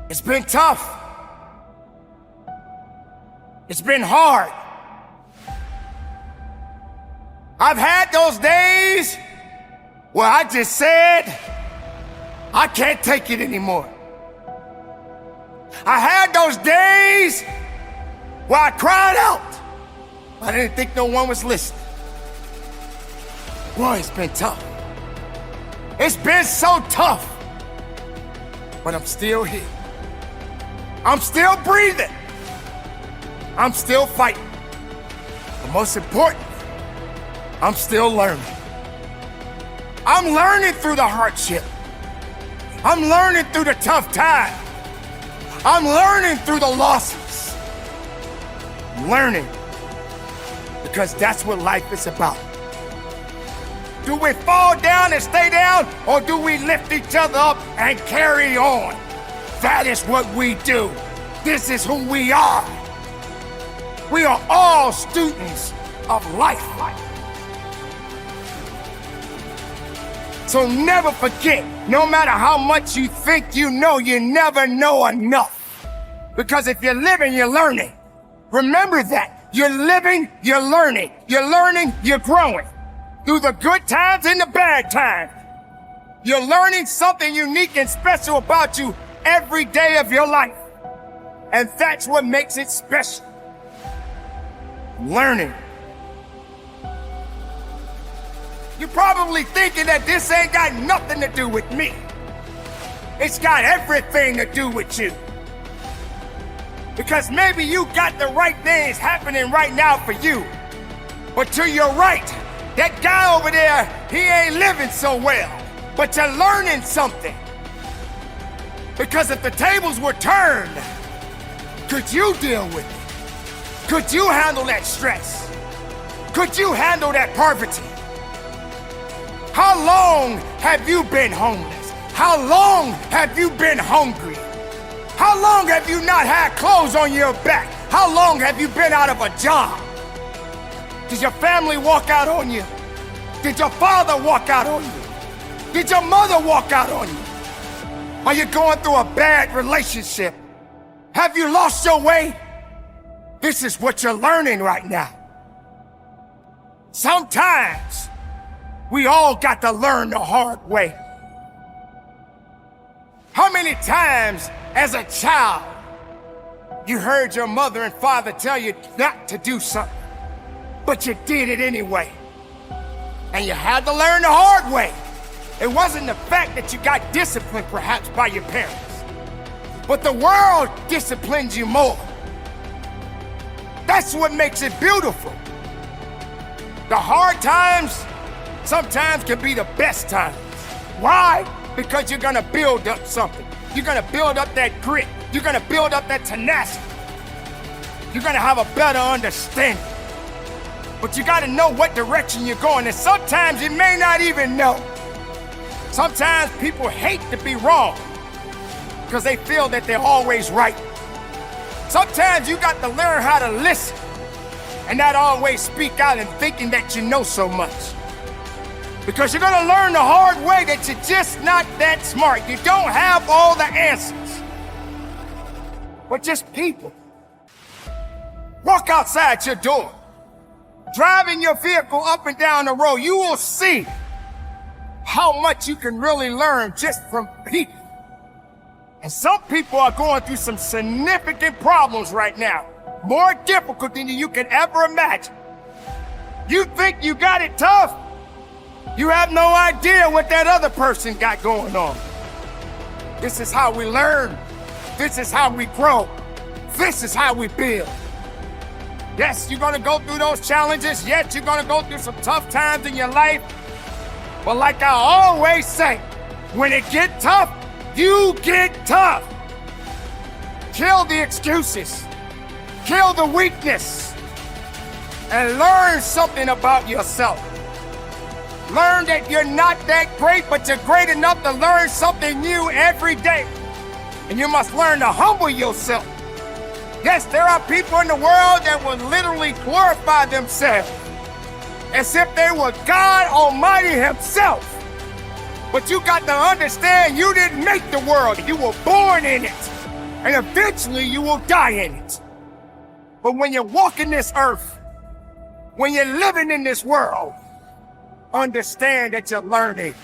It's been tough. It's been hard. I've had those days where I just said, I can't take it anymore. I had those days where I cried out. I didn't think no one was listening. Boy, it's been tough. It's been so tough. But I'm still here. I'm still breathing. I'm still fighting. But most important, I'm still learning. I'm learning through the hardship. I'm learning through the tough times. I'm learning through the losses. I'm learning because that's what life is about. Do we fall down and stay down, or do we lift each other up and carry on? That is what we do. This is who we are. We are all students of life. So never forget, no matter how much you think you never know enough. Because if you're living, you're learning. Remember that. You're living, you're learning. You're learning, you're growing. Through the good times and the bad times. You're learning something unique and special about you every day of your life. And that's what makes it special. Learning. You're probably thinking that this ain't got nothing to do with me. It's got everything to do with you. Because maybe you got the right things happening right now for you. But to your right, that guy over there, he ain't living so well. But you're learning something. Because if the tables were turned, could you deal with it? Could you handle that stress? Could you handle that poverty? How long have you been homeless? How long have you been hungry? How long have you not had clothes on your back? How long have you been out of a job? Did your family walk out on you? Did your father walk out on you? Did your mother walk out on you? Are you going through a bad relationship? Have you lost your way? This is what you're learning right now. Sometimes we all got to learn the hard way. How many times as a child you heard your mother and father tell you not to do something, but you did it anyway? And you had to learn the hard way. It wasn't the fact that you got disciplined perhaps by your parents, but the world disciplines you more. That's what makes it beautiful. The hard times sometimes can be the best times. Why? Because you're gonna build up something. You're gonna build up that grit. You're gonna build up that tenacity. You're gonna have a better understanding. But you gotta know what direction you're going, and sometimes you may not even know. Sometimes people hate to be wrong because they feel that they're always right. Sometimes you got to learn how to listen and not always speak out and thinking that you know so much. Because you're gonna learn the hard way that you're just not that smart. You don't have all the answers. We're just people. Walk outside your door. Driving your vehicle up and down the road, you will see how much you can really learn just from people. And some people are going through some significant problems right now, more difficult than you can ever imagine. You think you got it tough? You have no idea what that other person got going on. This is how we learn. This is how we grow. This is how we build. Yes, you're gonna go through those challenges. Yes, you're gonna go through some tough times in your life. But like I always say, when it get tough, you get tough. Kill the excuses. Kill the weakness. And learn something about yourself. Learn that you're not that great, but you're great enough to learn something new every day. And you must learn to humble yourself. Yes, there are people in the world that will literally glorify themselves as if they were God Almighty Himself. But you got to understand, you didn't make the world. You were born in it. And eventually you will die in it. But when you're walking this earth, when you're living in this world, understand that you're learning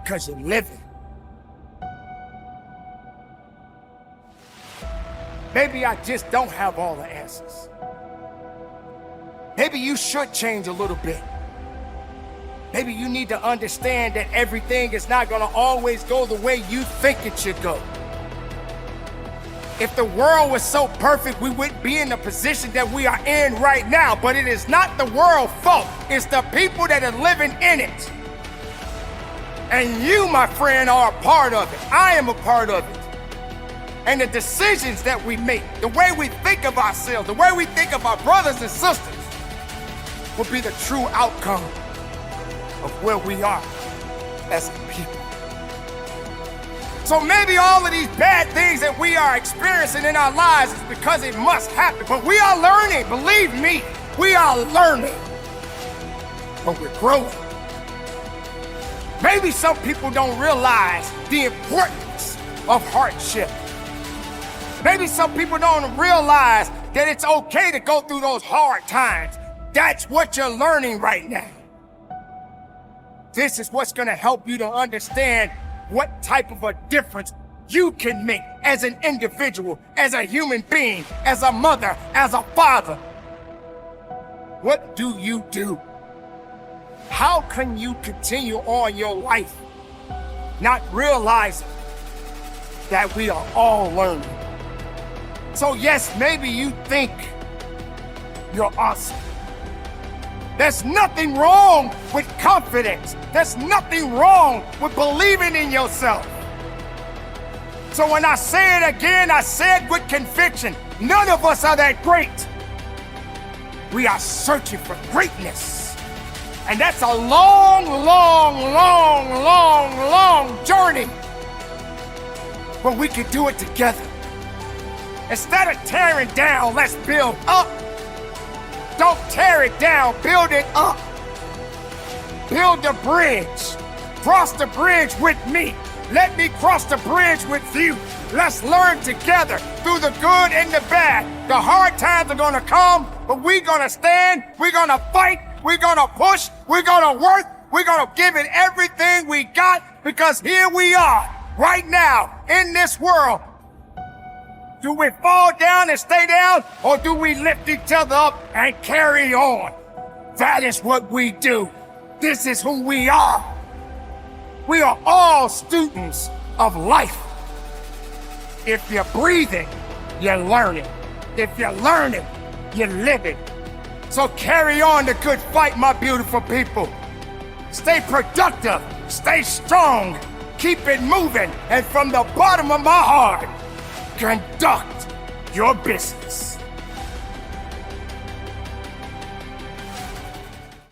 because you're living. Maybe I just don't have all the answers. Maybe you should change a little bit. Maybe you need to understand that everything is not going to always go the way you think it should go. If the world was so perfect, we wouldn't be in the position that we are in right now. But it is not the world's fault. It's the people that are living in it. And you, my friend, are a part of it. I am a part of it. And the decisions that we make, the way we think of ourselves, the way we think of our brothers and sisters, will be the true outcome of where we are as a people. So maybe all of these bad things that we are experiencing in our lives is because it must happen. But we are learning, believe me, we are learning. But we're growing. Maybe some people don't realize the importance of hardship. Maybe some people don't realize that it's okay to go through those hard times. That's what you're learning right now. This is what's going to help you to understand what type of a difference you can make as an individual, as a human being, as a mother, as a father. What do you do? How can you continue on your life not realizing that we are all learning? So yes, maybe you think you're awesome. There's nothing wrong with confidence. There's nothing wrong with believing in yourself. So when I say it again, I say it with conviction. None of us are that great. We are searching for greatness. And that's a long, long, long, long, long journey. But we can do it together. Instead of tearing down, let's build up. Don't tear it down, build it up. Build the bridge. Cross the bridge with me. Let me cross the bridge with you. Let's learn together through the good and the bad. The hard times are gonna come, but we're gonna stand, we're gonna fight, we're gonna push, we're gonna work, we're gonna give it everything we got, because here we are, right now, in this world. Do we fall down and stay down, or do we lift each other up and carry on? That is what we do. This is who we are. We are all students of life. If you're breathing, you're learning. If you're learning, you're living. So carry on the good fight, my beautiful people. Stay productive, stay strong, keep it moving, and from the bottom of my heart, conduct your business.